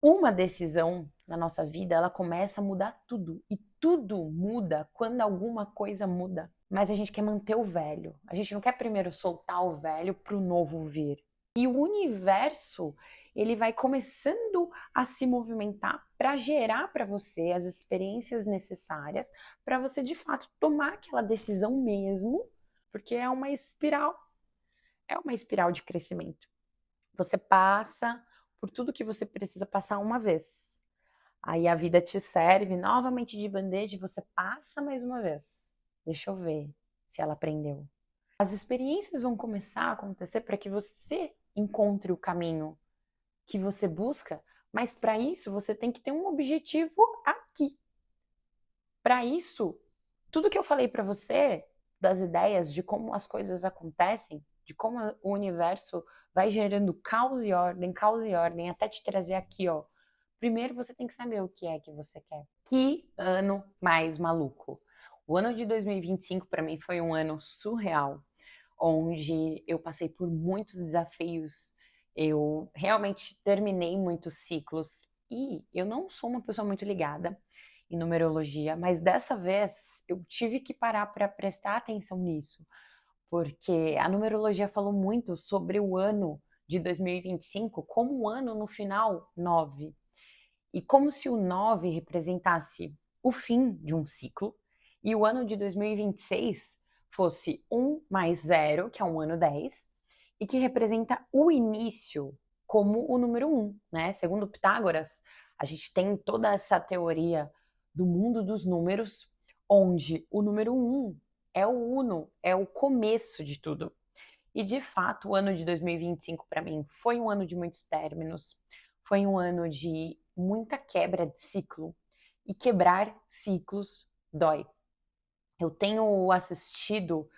Uma decisão na nossa vida, ela começa a mudar tudo. E tudo muda quando alguma coisa muda. Mas a gente quer manter o velho. A gente não quer primeiro soltar o velho para o novo vir. E o universo, ele vai começando a se movimentar para gerar para você as experiências necessárias para você de fato tomar aquela decisão mesmo, porque é uma espiral de crescimento. Você passa por tudo que você precisa passar uma vez. Aí a vida te serve novamente de bandeja e você passa mais uma vez. Deixa eu ver se ela aprendeu. As experiências vão começar a acontecer para que você encontre o caminho que você busca, mas para isso você tem que ter um objetivo aqui. Para isso, tudo que eu falei para você, das ideias, de como as coisas acontecem, de como o universo vai gerando caos e ordem, até te trazer aqui, ó. Primeiro você tem que saber o que é que você quer. Que ano mais maluco. O ano de 2025 para mim foi um ano surreal, onde eu passei por muitos desafios, eu realmente terminei muitos ciclos e eu não sou uma pessoa muito ligada em numerologia, mas dessa vez eu tive que parar para prestar atenção nisso, porque a numerologia falou muito sobre o ano de 2025 como um ano no final 9. E como se o 9 representasse o fim de um ciclo e o ano de 2026 fosse 1 mais 0, que é um ano 10, e que representa o início como o número 1, né? Segundo Pitágoras, a gente tem toda essa teoria do mundo dos números, onde o número 1 é o uno, é o começo de tudo. E de fato, o ano de 2025 para mim foi um ano de muitos términos, foi um ano de muita quebra de ciclo. E quebrar ciclos dói. Eu tenho assistido,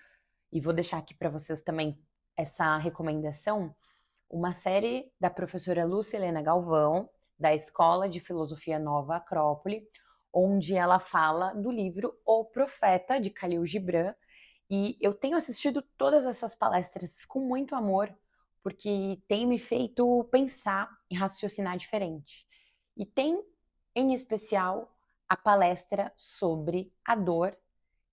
e vou deixar aqui para vocês também essa recomendação, uma série da professora Lúcia Helena Galvão, da Escola de Filosofia Nova Acrópole, onde ela fala do livro O Profeta, de Khalil Gibran, e eu tenho assistido todas essas palestras com muito amor, porque tem me feito pensar e raciocinar diferente. E tem, em especial, a palestra sobre a dor,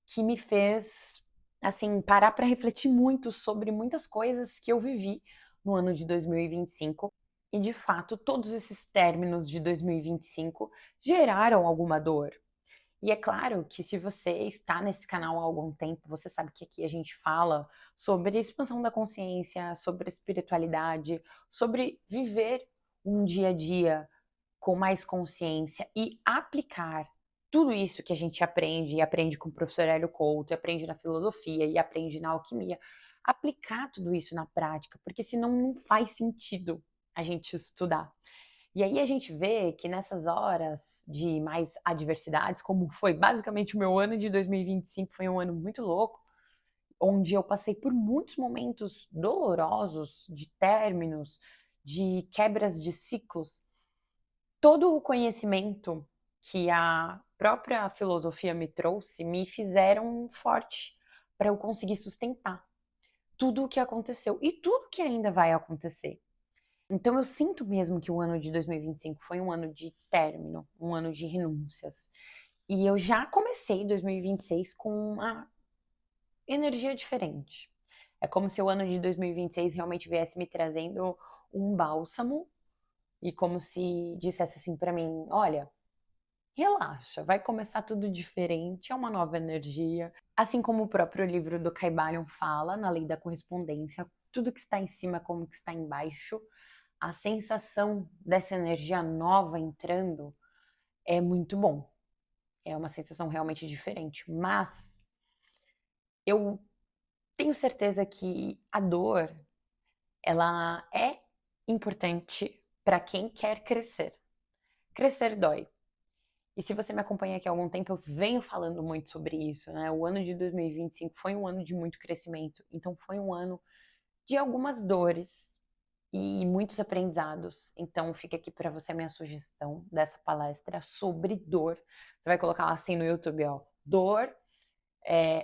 que me fez, assim, parar para refletir muito sobre muitas coisas que eu vivi no ano de 2025. E, de fato, todos esses términos de 2025 geraram alguma dor. E é claro que se você está nesse canal há algum tempo, você sabe que aqui a gente fala sobre expansão da consciência, sobre espiritualidade, sobre viver um dia a dia com mais consciência e aplicar tudo isso que a gente aprende, e aprende com o professor Hélio Couto, e aprende na filosofia, e aprende na alquimia, aplicar tudo isso na prática, porque senão não faz sentido a gente estudar. E aí a gente vê que nessas horas de mais adversidades, como foi basicamente o meu ano de 2025, foi um ano muito louco, onde eu passei por muitos momentos dolorosos, de términos, de quebras de ciclos. Todo o conhecimento que a própria filosofia me trouxe me fizeram forte para eu conseguir sustentar tudo o que aconteceu e tudo que ainda vai acontecer. Então eu sinto mesmo que o ano de 2025 foi um ano de término, um ano de renúncias. E eu já comecei 2026 com uma energia diferente. É como se o ano de 2026 realmente viesse me trazendo um bálsamo e como se dissesse assim para mim, olha, relaxa, vai começar tudo diferente, é uma nova energia. Assim como o próprio livro do Caibalion fala, na lei da correspondência, tudo que está em cima é como que está embaixo. A sensação dessa energia nova entrando é muito bom. É uma sensação realmente diferente. Mas eu tenho certeza que a dor, ela é importante para quem quer crescer. Crescer dói. E se você me acompanha aqui há algum tempo, eu venho falando muito sobre isso, né? O ano de 2025 foi um ano de muito crescimento. Então foi um ano de algumas dores e muitos aprendizados. Então fica aqui para você a minha sugestão dessa palestra sobre dor. Você vai colocar lá assim no YouTube, ó, dor,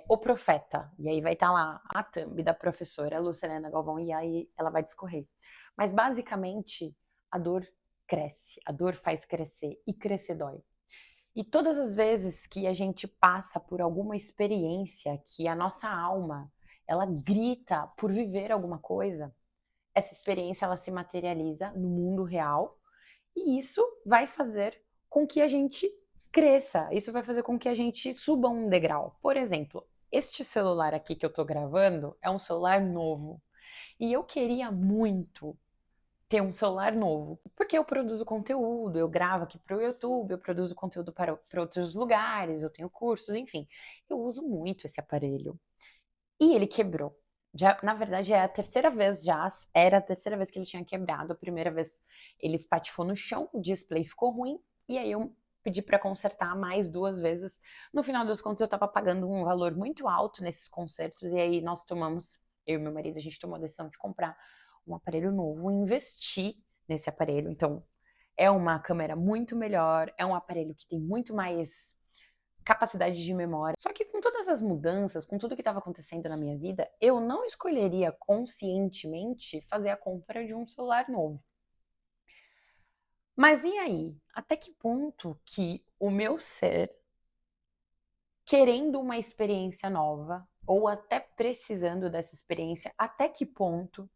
o profeta. E aí vai estar lá a thumb da professora Lucilena Galvão e aí ela vai discorrer. Mas basicamente a dor cresce, a dor faz crescer e crescer dói. E todas as vezes que a gente passa por alguma experiência que a nossa alma, ela grita por viver alguma coisa, essa experiência ela se materializa no mundo real e isso vai fazer com que a gente cresça, isso vai fazer com que a gente suba um degrau. Por exemplo, este celular aqui que eu tô gravando é um celular novo e eu queria muito ter um celular novo, porque eu produzo conteúdo, eu gravo aqui para o YouTube, eu produzo conteúdo para outros lugares, eu tenho cursos, enfim, eu uso muito esse aparelho. E ele quebrou. Já, na verdade, é a terceira vez já, era a terceira vez que ele tinha quebrado. A primeira vez ele espatifou no chão, o display ficou ruim, e aí eu pedi para consertar mais 2 vezes. No final das contas, eu estava pagando um valor muito alto nesses consertos, e aí eu e meu marido, a gente tomou a decisão de comprar um aparelho novo, investir nesse aparelho. Então, é uma câmera muito melhor, é um aparelho que tem muito mais capacidade de memória. Só que com todas as mudanças, com tudo que estava acontecendo na minha vida, eu não escolheria conscientemente fazer a compra de um celular novo. Mas e aí? Até que ponto que o meu ser, querendo uma experiência nova, ou até precisando dessa experiência, até que ponto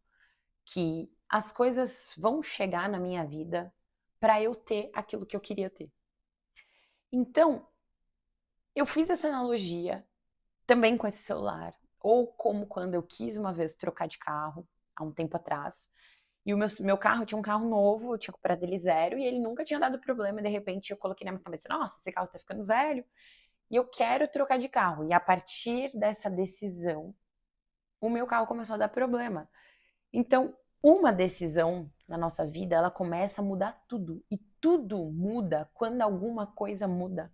que as coisas vão chegar na minha vida para eu ter aquilo que eu queria ter? Então, eu fiz essa analogia também com esse celular, ou como quando eu quis uma vez trocar de carro, há um tempo atrás, e o meu carro tinha um carro novo, eu tinha comprado ele zero, e ele nunca tinha dado problema, e de repente eu coloquei na minha cabeça, nossa, esse carro tá ficando velho, e eu quero trocar de carro. E a partir dessa decisão, o meu carro começou a dar problema. Então, uma decisão na nossa vida, ela começa a mudar tudo, e tudo muda quando alguma coisa muda.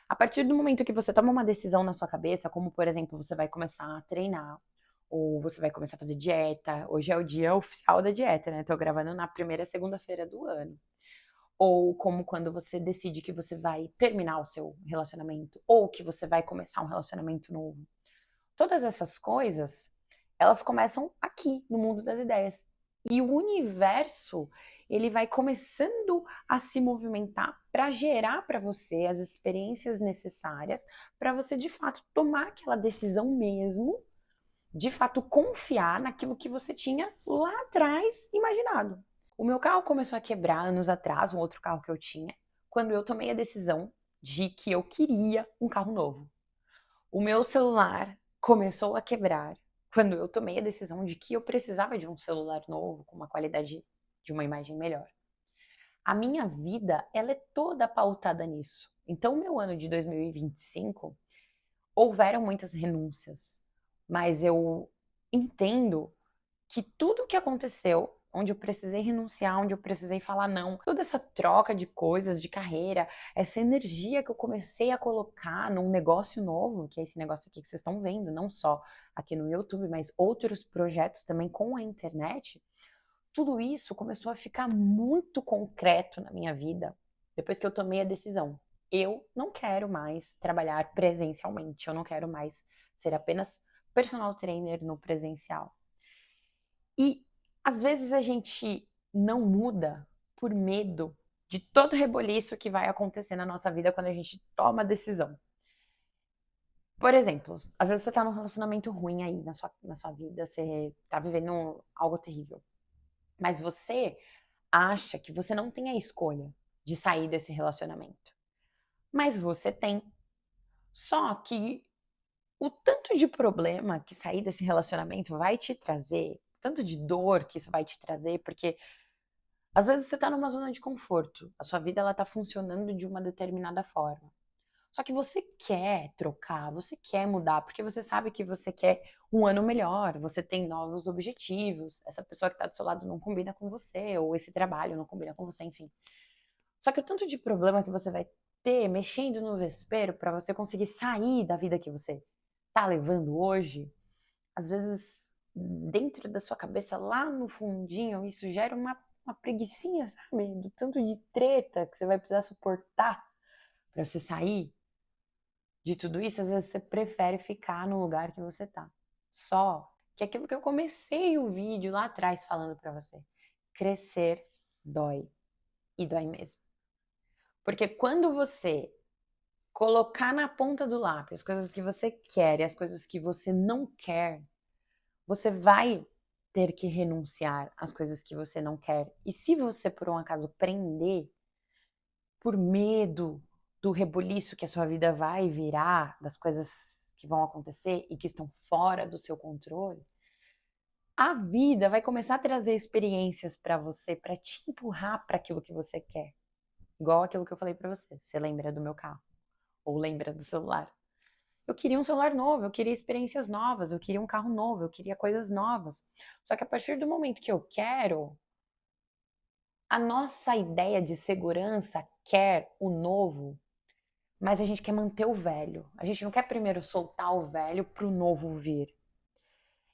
A partir do momento que você toma uma decisão na sua cabeça, como por exemplo, você vai começar a treinar, ou você vai começar a fazer dieta, hoje é o dia oficial da dieta, né? Tô gravando na primeira segunda-feira do ano. Ou como quando você decide que você vai terminar o seu relacionamento, ou que você vai começar um relacionamento novo. Todas essas coisas, elas começam aqui, no mundo das ideias. E o universo, ele vai começando a se movimentar para gerar para você as experiências necessárias para você de fato tomar aquela decisão mesmo, de fato confiar naquilo que você tinha lá atrás imaginado. O meu carro começou a quebrar anos atrás, um outro carro que eu tinha, quando eu tomei a decisão de que eu queria um carro novo. O meu celular começou a quebrar quando eu tomei a decisão de que eu precisava de um celular novo, com uma qualidade de uma imagem melhor. A minha vida, ela é toda pautada nisso. Então, meu ano de 2025, houveram muitas renúncias, mas eu entendo que tudo que aconteceu, onde eu precisei renunciar, onde eu precisei falar não, toda essa troca de coisas, de carreira, essa energia que eu comecei a colocar num negócio novo, que é esse negócio aqui que vocês estão vendo, não só aqui no YouTube, mas outros projetos também com a internet, tudo isso começou a ficar muito concreto na minha vida depois que eu tomei a decisão. Eu não quero mais trabalhar presencialmente, eu não quero mais ser apenas personal trainer no presencial. E às vezes a gente não muda por medo de todo reboliço que vai acontecer na nossa vida quando a gente toma a decisão. Por exemplo, às vezes você tá num relacionamento ruim aí na sua vida, você tá vivendo algo terrível. Mas você acha que você não tem a escolha de sair desse relacionamento. Mas você tem. Só que o tanto de problema que sair desse relacionamento vai te trazer, tanto de dor que isso vai te trazer, porque às vezes você tá numa zona de conforto, a sua vida ela tá funcionando de uma determinada forma. Só que você quer trocar, você quer mudar, porque você sabe que você quer um ano melhor, você tem novos objetivos, essa pessoa que tá do seu lado não combina com você, ou esse trabalho não combina com você, enfim. Só que o tanto de problema que você vai ter mexendo no vespeiro para você conseguir sair da vida que você tá levando hoje, às vezes dentro da sua cabeça, lá no fundinho, isso gera uma preguicinha, sabe? Do tanto de treta que você vai precisar suportar para você sair de tudo isso, às vezes você prefere ficar no lugar que você tá. Só que aquilo que eu comecei o vídeo lá atrás falando para você, crescer dói. E dói mesmo. Porque quando você colocar na ponta do lápis as coisas que você quer e as coisas que você não quer, você vai ter que renunciar às coisas que você não quer. E se você, por um acaso, prender por medo do rebuliço que a sua vida vai virar, das coisas que vão acontecer e que estão fora do seu controle, a vida vai começar a trazer experiências para você, para te empurrar para aquilo que você quer. Igual aquilo que eu falei para você. Você lembra do meu carro? Ou lembra do celular? Eu queria um celular novo, eu queria experiências novas, eu queria um carro novo, eu queria coisas novas. Só que a partir do momento que eu quero, a nossa ideia de segurança quer o novo, mas a gente quer manter o velho. A gente não quer primeiro soltar o velho para o novo vir.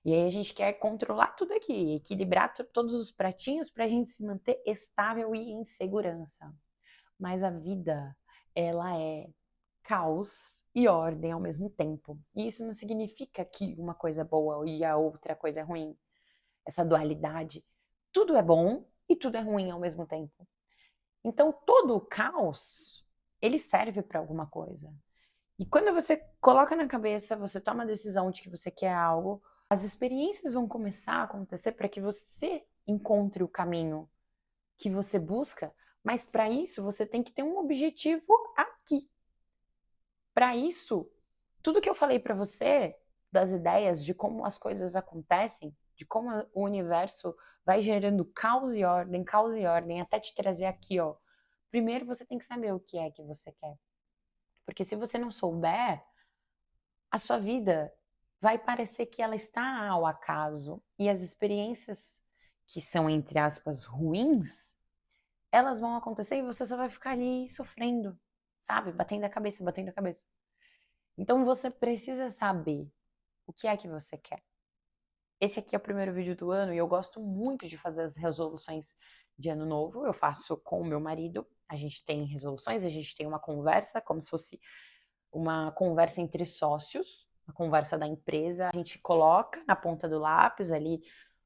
E aí a gente quer controlar tudo aqui, equilibrar todos os pratinhos para a gente se manter estável e em segurança. Mas a vida, ela é caos e ordem ao mesmo tempo. E isso não significa que uma coisa é boa e a outra coisa é ruim. Essa dualidade. Tudo é bom e tudo é ruim ao mesmo tempo. Então, todo o caos, ele serve para alguma coisa. E quando você coloca na cabeça, você toma a decisão de que você quer algo, as experiências vão começar a acontecer para que você encontre o caminho que você busca, mas para isso você tem que ter um objetivo aqui. Para isso, tudo que eu falei para você, das ideias de como as coisas acontecem, de como o universo vai gerando caos e ordem, até te trazer aqui, ó. Primeiro você tem que saber o que é que você quer. Porque se você não souber, a sua vida vai parecer que ela está ao acaso. E as experiências que são, entre aspas, ruins, elas vão acontecer e você só vai ficar ali sofrendo, sabe? Batendo a cabeça, batendo a cabeça. Então você precisa saber o que é que você quer. Esse aqui é o primeiro vídeo do ano e eu gosto muito de fazer as resoluções de ano novo. Eu faço com o meu marido. A gente tem resoluções, a gente tem uma conversa, como se fosse uma conversa entre sócios, a conversa da empresa. A gente coloca na ponta do lápis ali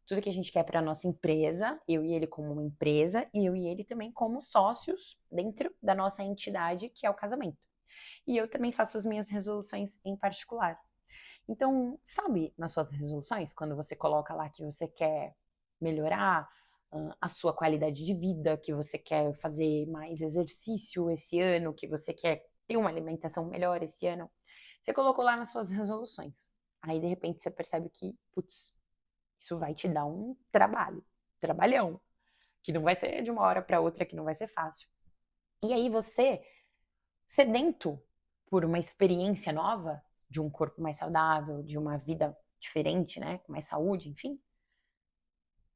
tudo que a gente quer para a nossa empresa, eu e ele como uma empresa, e eu e ele também como sócios dentro da nossa entidade, que é o casamento. E eu também faço as minhas resoluções em particular. Então, sabe, nas suas resoluções, quando você coloca lá que você quer melhorar a sua qualidade de vida, que você quer fazer mais exercício esse ano, que você quer ter uma alimentação melhor esse ano, você colocou lá nas suas resoluções. Aí, de repente, você percebe que, putz, isso vai te dar um trabalho, trabalhão, que não vai ser de uma hora para outra, que não vai ser fácil. E aí você, sedento por uma experiência nova, de um corpo mais saudável, de uma vida diferente, né, com mais saúde, enfim,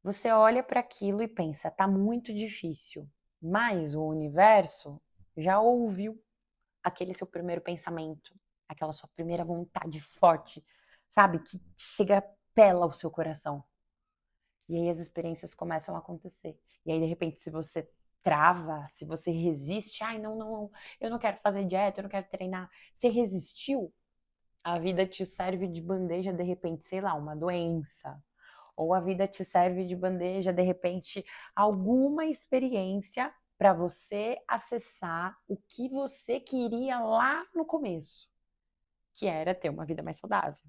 você olha para aquilo e pensa, tá muito difícil, mas o universo já ouviu aquele seu primeiro pensamento, aquela sua primeira vontade forte, sabe, que chega, pela o seu coração. E aí as experiências começam a acontecer. E aí, de repente, se você trava, se você resiste, ai, não, não, eu não quero fazer dieta, eu não quero treinar. Você resistiu, a vida te serve de bandeja, de repente, sei lá, uma doença. Ou a vida te serve de bandeja, de repente, alguma experiência para você acessar o que você queria lá no começo, que era ter uma vida mais saudável.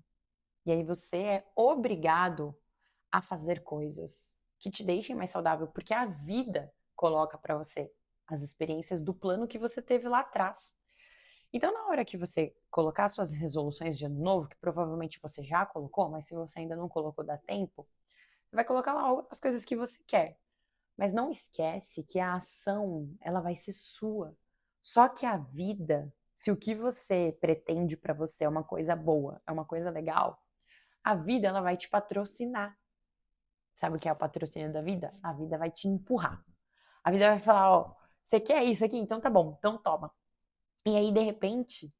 E aí você é obrigado a fazer coisas que te deixem mais saudável, porque a vida coloca para você as experiências do plano que você teve lá atrás. Então, na hora que você colocar suas resoluções de ano novo, que provavelmente você já colocou, mas se você ainda não colocou, dá tempo, você vai colocar lá as coisas que você quer. Mas não esquece que a ação, ela vai ser sua. Só que a vida, se o que você pretende para você é uma coisa boa, é uma coisa legal, a vida ela vai te patrocinar. Sabe o que é o patrocínio da vida? A vida vai te empurrar. A vida vai falar, ó, você quer isso aqui? Então tá bom, então toma. E aí, de repente,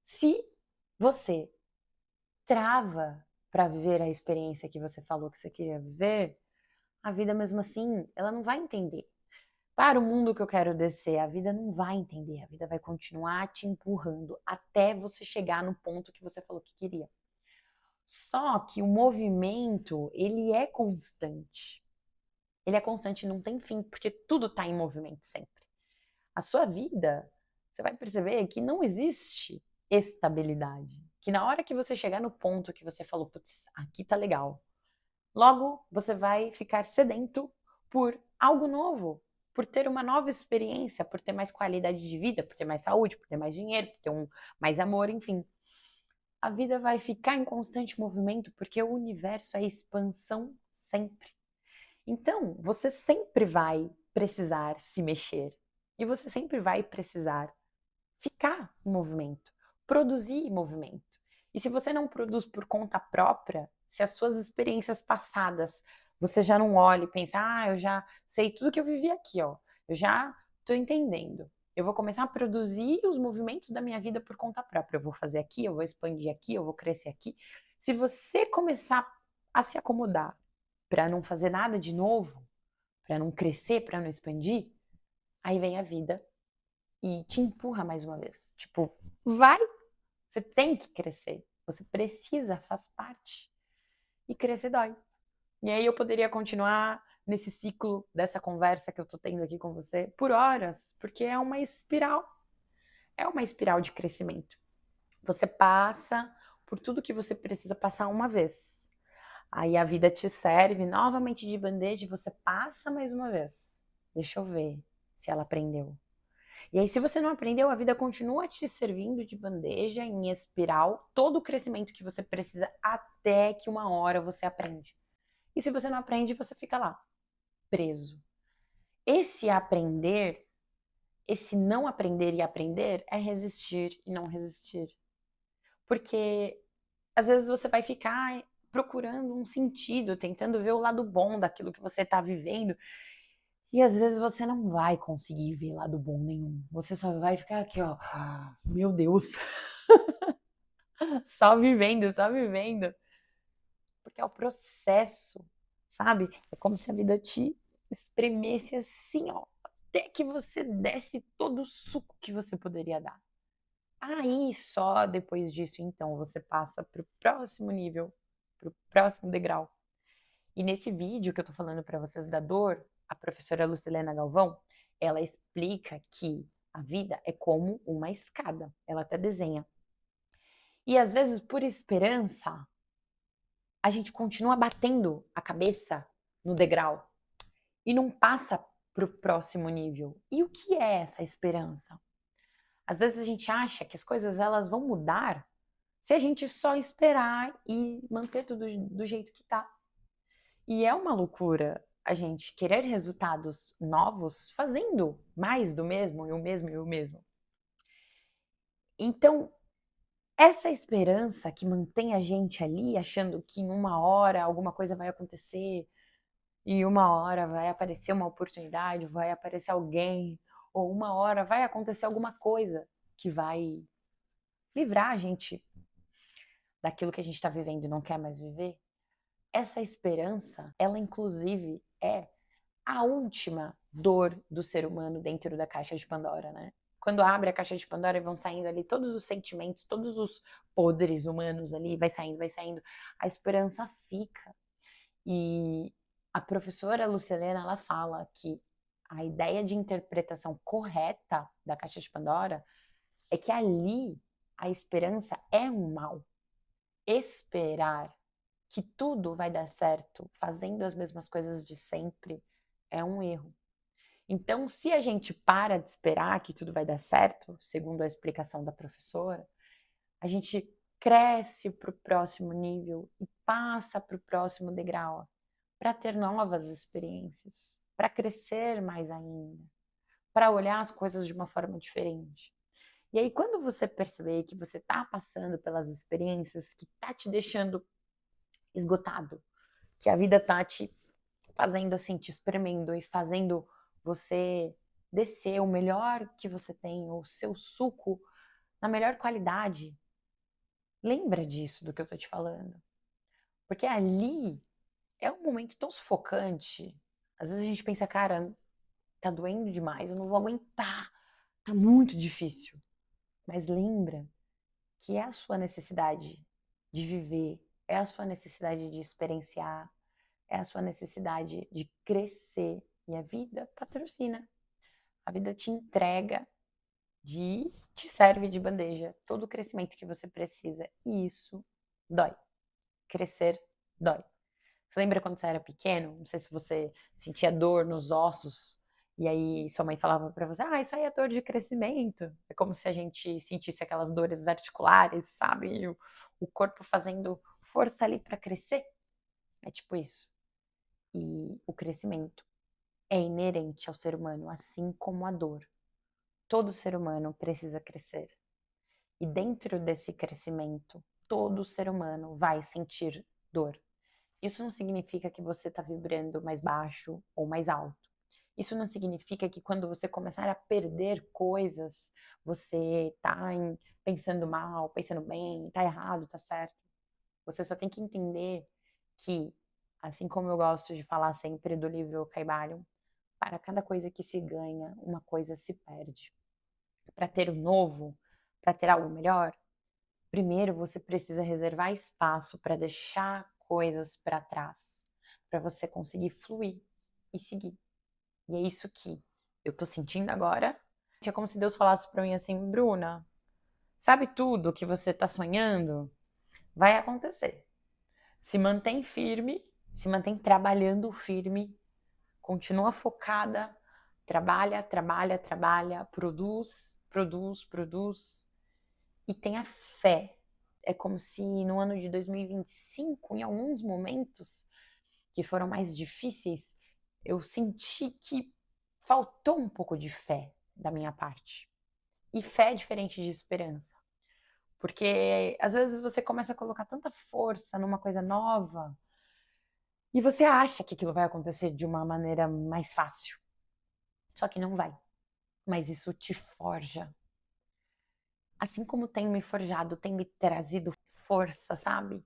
se você trava para viver a experiência que você falou que você queria viver, a vida mesmo assim, ela não vai entender. Para o mundo que eu quero descer, a vida não vai entender, a vida vai continuar te empurrando até você chegar no ponto que você falou que queria. Só que o movimento, ele é constante. Ele é constante, não tem fim, porque tudo está em movimento sempre. A sua vida, você vai perceber que não existe estabilidade. Que na hora que você chegar no ponto que você falou, putz, aqui tá legal, logo você vai ficar sedento por algo novo, por ter uma nova experiência, por ter mais qualidade de vida, por ter mais saúde, por ter mais dinheiro, por ter mais amor, enfim. A vida vai ficar em constante movimento porque o universo é expansão sempre. Então, você sempre vai precisar se mexer e você sempre vai precisar ficar em movimento, produzir movimento. E se você não produz por conta própria, se as suas experiências passadas você já não olha e pensa, eu já sei tudo que eu vivi aqui, ó, eu já estou entendendo. Eu vou começar a produzir os movimentos da minha vida por conta própria. Eu vou fazer aqui, eu vou expandir aqui, eu vou crescer aqui. Se você começar a se acomodar para não fazer nada de novo, para não crescer, para não expandir, aí vem a vida e te empurra mais uma vez. Tipo, vai, você tem que crescer. Você precisa, faz parte. E crescer dói. E aí eu poderia continuar nesse ciclo dessa conversa que eu tô tendo aqui com você por horas, porque é uma espiral. É uma espiral de crescimento. Você passa por tudo que você precisa passar uma vez. Aí a vida te serve novamente de bandeja e você passa mais uma vez. Deixa eu ver se ela aprendeu. E aí, se você não aprendeu, a vida continua te servindo de bandeja, em espiral, todo o crescimento que você precisa até que uma hora você aprende. E se você não aprende, você fica lá, preso. Esse aprender, esse não aprender e aprender é resistir e não resistir. Porque às vezes você vai ficar procurando um sentido, tentando ver o lado bom daquilo que você está vivendo. E às vezes você não vai conseguir ver lado bom nenhum. Você só vai ficar aqui, ó. Meu Deus. Só vivendo, só vivendo. Porque é o processo, sabe? É como se a vida te espremesse assim, ó. Até que você desse todo o suco que você poderia dar. Aí só depois disso, então, você passa pro próximo nível, pro próximo degrau. E nesse vídeo que eu tô falando para vocês da dor, a professora Lucilena Galvão, ela explica que a vida é como uma escada. Ela até desenha. E às vezes, por esperança, a gente continua batendo a cabeça no degrau e não passa para o próximo nível. E o que é essa esperança? Às vezes a gente acha que as coisas elas vão mudar se a gente só esperar e manter tudo do jeito que tá. E é uma loucura a gente querer resultados novos fazendo mais do mesmo e o mesmo e o mesmo. Então, essa esperança que mantém a gente ali achando que em uma hora alguma coisa vai acontecer e uma hora vai aparecer uma oportunidade, vai aparecer alguém, ou uma hora vai acontecer alguma coisa que vai livrar a gente daquilo que a gente está vivendo e não quer mais viver. Essa esperança, ela inclusive é a última dor do ser humano dentro da caixa de Pandora, né? Quando abre a caixa de Pandora e vão saindo ali todos os sentimentos, todos os poderes humanos ali, vai saindo, a esperança fica. E a professora Lucilena, ela fala que a ideia de interpretação correta da caixa de Pandora é que ali a esperança é um mal. Esperar que tudo vai dar certo fazendo as mesmas coisas de sempre é um erro. Então, se a gente para de esperar que tudo vai dar certo, segundo a explicação da professora, a gente cresce para o próximo nível e passa para o próximo degrau, para ter novas experiências, para crescer mais ainda, para olhar as coisas de uma forma diferente. E aí, quando você perceber que você está passando pelas experiências que tá te deixando esgotado, que a vida tá te fazendo assim, te espremendo e fazendo você descer o melhor que você tem, o seu suco na melhor qualidade, lembra disso do que eu tô te falando. Porque ali é um momento tão sufocante. Às vezes a gente pensa, cara, tá doendo demais, eu não vou aguentar, tá muito difícil. Mas lembra que é a sua necessidade de viver, é a sua necessidade de experienciar, é a sua necessidade de crescer. E a vida patrocina. A vida te entrega, te serve de bandeja todo o crescimento que você precisa. E isso dói. Crescer dói. Você lembra quando você era pequeno? Não sei se você sentia dor nos ossos e aí sua mãe falava pra você, isso aí é dor de crescimento. É como se a gente sentisse aquelas dores articulares, sabe? E o corpo fazendo força ali pra crescer. É tipo isso. E o crescimento é inerente ao ser humano, assim como a dor. Todo ser humano precisa crescer. E dentro desse crescimento, todo ser humano vai sentir dor. Isso não significa que você está vibrando mais baixo ou mais alto. Isso não significa que quando você começar a perder coisas, você está pensando mal, pensando bem, está errado, está certo. Você só tem que entender que, assim como eu gosto de falar sempre do livro Caibalion, para cada coisa que se ganha, uma coisa se perde. Para ter o novo, para ter algo melhor, primeiro você precisa reservar espaço para deixar coisas para trás, para você conseguir fluir e seguir. E é isso que eu tô sentindo agora. É como se Deus falasse para mim assim, Bruna, sabe tudo que você tá sonhando? Vai acontecer. Se mantém firme, se mantém trabalhando firme, continua focada, trabalha, trabalha, trabalha, produz, produz, produz e tenha fé. É como se no ano de 2025, em alguns momentos que foram mais difíceis, eu senti que faltou um pouco de fé da minha parte. E fé é diferente de esperança. Porque às vezes você começa a colocar tanta força numa coisa nova e você acha que aquilo vai acontecer de uma maneira mais fácil. Só que não vai. Mas isso te forja. Assim como tem me forjado, tem me trazido força, sabe?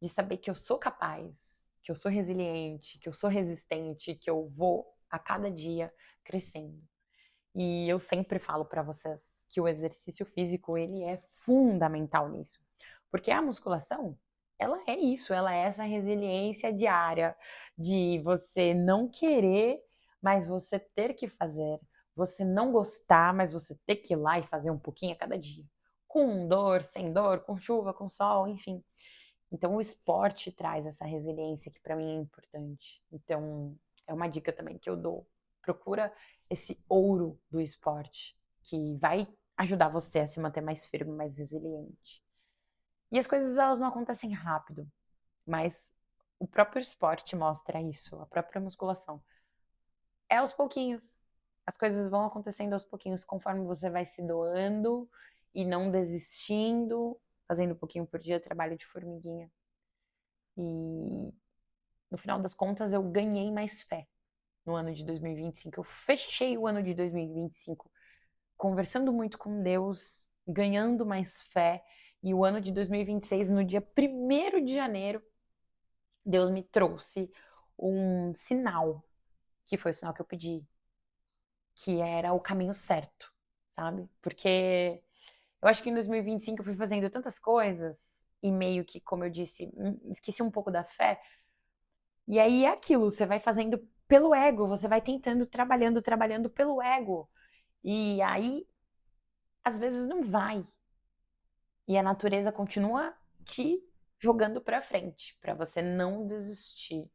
De saber que eu sou capaz, que eu sou resiliente, que eu sou resistente, que eu vou a cada dia crescendo. E eu sempre falo para vocês que o exercício físico ele é fundamental nisso, porque a musculação ela é isso, ela é essa resiliência diária de você não querer, mas você ter que fazer, você não gostar, mas você ter que ir lá e fazer um pouquinho a cada dia, com dor, sem dor, com chuva, com sol, enfim. Então o esporte traz essa resiliência que para mim é importante. Então é uma dica também que eu dou. Procura esse ouro do esporte que vai ajudar você a se manter mais firme, mais resiliente. E as coisas elas não acontecem rápido, mas o próprio esporte mostra isso, a própria musculação. É aos pouquinhos. As coisas vão acontecendo aos pouquinhos conforme você vai se doando e não desistindo, fazendo um pouquinho por dia, trabalho de formiguinha. E no final das contas eu ganhei mais fé no ano de 2025. Eu fechei o ano de 2025 conversando muito com Deus, ganhando mais fé. E o ano de 2026, no dia 1º de janeiro, Deus me trouxe um sinal, que foi o sinal que eu pedi, que era o caminho certo, sabe? Porque eu acho que em 2025 eu fui fazendo tantas coisas e meio que, como eu disse, esqueci um pouco da fé. E aí é aquilo, você vai fazendo pelo ego, você vai tentando, trabalhando, trabalhando pelo ego. E aí, às vezes não vai. E a natureza continua te jogando pra frente, pra você não desistir.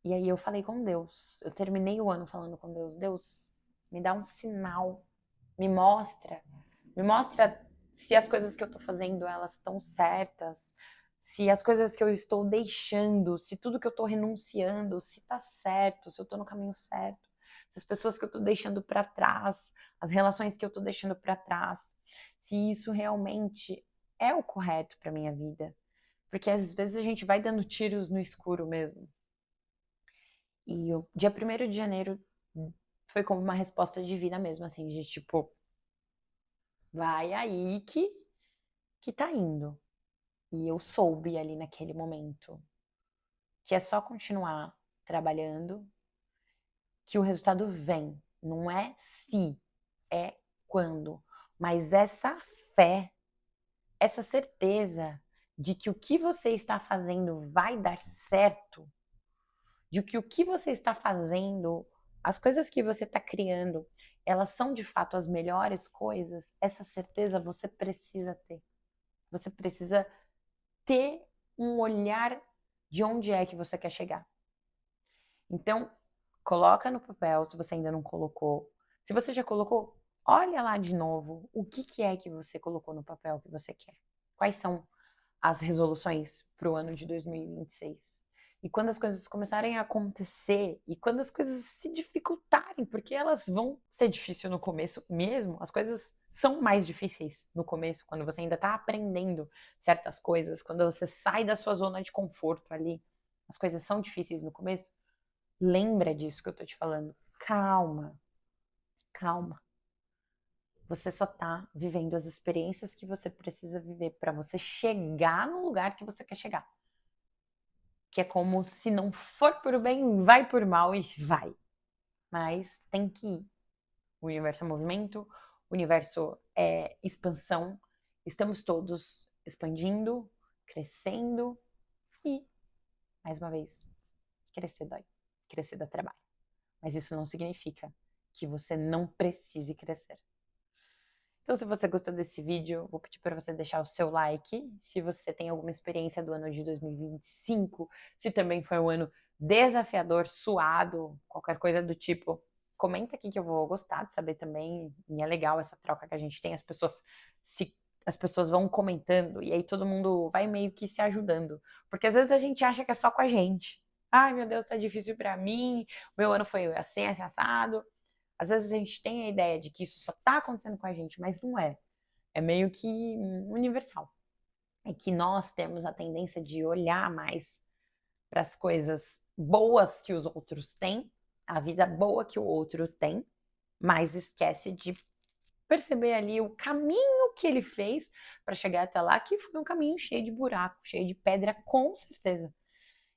E aí eu falei com Deus. Eu terminei o ano falando com Deus. Deus, me dá um sinal. Me mostra. Me mostra se as coisas que eu tô fazendo, elas estão certas. Se as coisas que eu estou deixando, se tudo que eu tô renunciando, se tá certo, se eu tô no caminho certo. Se as pessoas que eu tô deixando pra trás, as relações que eu tô deixando pra trás, se isso realmente é o correto pra minha vida. Porque às vezes a gente vai dando tiros no escuro mesmo. E o dia 1º de janeiro foi como uma resposta divina mesmo, assim, de tipo, vai aí que tá indo. E eu soube ali naquele momento que é só continuar trabalhando que o resultado vem. Não é se, é quando. Mas essa fé, essa certeza de que o que você está fazendo vai dar certo, de que o que você está fazendo, as coisas que você está criando, elas são de fato as melhores coisas, essa certeza você precisa ter. Você precisa ter um olhar de onde é que você quer chegar. Então, coloca no papel, se você ainda não colocou. Se você já colocou, olha lá de novo o que é que você colocou no papel que você quer. Quais são as resoluções para o ano de 2026? E quando as coisas começarem a acontecer, e quando as coisas se dificultarem, porque elas vão ser difíceis no começo mesmo, as coisas são mais difíceis no começo, quando você ainda está aprendendo certas coisas, quando você sai da sua zona de conforto ali, as coisas são difíceis no começo. Lembra disso que eu tô te falando. Calma, calma. Você só tá vivendo as experiências que você precisa viver para você chegar no lugar que você quer chegar. Que é como se não for por bem, vai por mal e vai. Mas tem que ir. O universo é movimento, o universo é expansão. Estamos todos expandindo, crescendo e, mais uma vez, crescer dói. Crescer dá trabalho. Mas isso não significa que você não precise crescer. Então, se você gostou desse vídeo, vou pedir para você deixar o seu like. Se você tem alguma experiência do ano de 2025, se também foi um ano desafiador, suado, qualquer coisa do tipo, comenta aqui que eu vou gostar de saber também. E é legal essa troca que a gente tem, as pessoas vão comentando e aí todo mundo vai meio que se ajudando. Porque às vezes a gente acha que é só com a gente. Ai, meu Deus, tá difícil para mim. Meu ano foi assim, assim, assado. Às vezes a gente tem a ideia de que isso só tá acontecendo com a gente, mas não é. É meio que universal. É que nós temos a tendência de olhar mais para as coisas boas que os outros têm, a vida boa que o outro tem, mas esquece de perceber ali o caminho que ele fez para chegar até lá, que foi um caminho cheio de buraco, cheio de pedra, com certeza.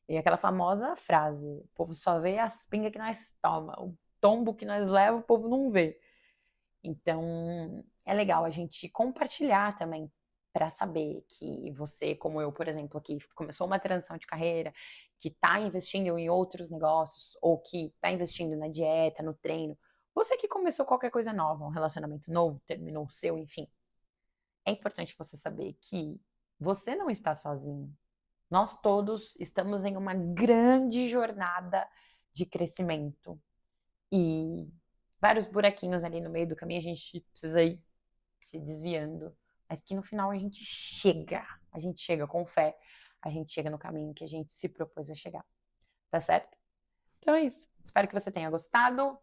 E aquela famosa frase: o povo só vê as pingas que nós toma, o tombo que nós leva, o povo não vê. Então, é legal a gente compartilhar também para saber que você, como eu, por exemplo, aqui começou uma transição de carreira, que está investindo em outros negócios, ou que está investindo na dieta, no treino, você que começou qualquer coisa nova, um relacionamento novo, terminou o seu, enfim. É importante você saber que você não está sozinho. Nós todos estamos em uma grande jornada de crescimento. E vários buraquinhos ali no meio do caminho, a gente precisa ir se desviando, mas que no final a gente chega com fé, a gente chega no caminho que a gente se propôs a chegar, tá certo? Então é isso. Espero que você tenha gostado.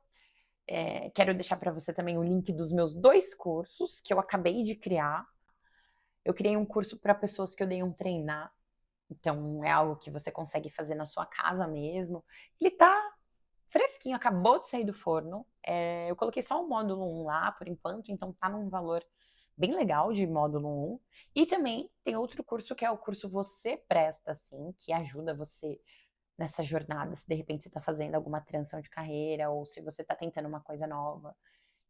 Quero deixar para você também o link dos meus 2 cursos que eu acabei de criar. Eu criei um curso para pessoas que odeiam treinar, então é algo que você consegue fazer na sua casa mesmo. Ele tá fresquinho, acabou de sair do forno. Eu coloquei só o módulo 1 lá por enquanto, então tá num valor bem legal de módulo 1. E também tem outro curso que é o curso Você Presta, assim, que ajuda você nessa jornada, se de repente você tá fazendo alguma transição de carreira ou se você tá tentando uma coisa nova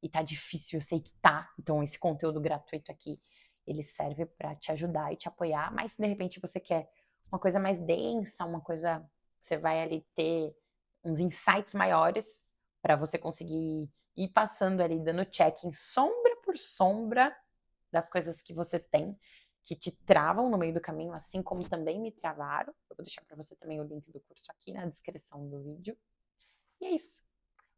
e tá difícil, eu sei que tá. Então esse conteúdo gratuito aqui, ele serve para te ajudar e te apoiar, mas se de repente você quer uma coisa mais densa, uma coisa que você vai ali ter uns insights maiores para você conseguir ir passando ali, dando check em sombra por sombra das coisas que você tem, que te travam no meio do caminho, assim como também me travaram. Eu vou deixar para você também o link do curso aqui na descrição do vídeo. E é isso.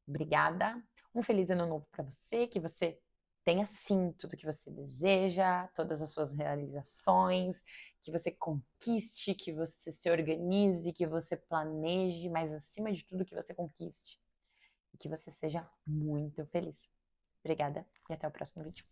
Obrigada. Um feliz ano novo para você, que você tenha sim tudo que você deseja, todas as suas realizações, que você conquiste, que você se organize, que você planeje, mas acima de tudo que você conquiste e que você seja muito feliz. Obrigada e até o próximo vídeo.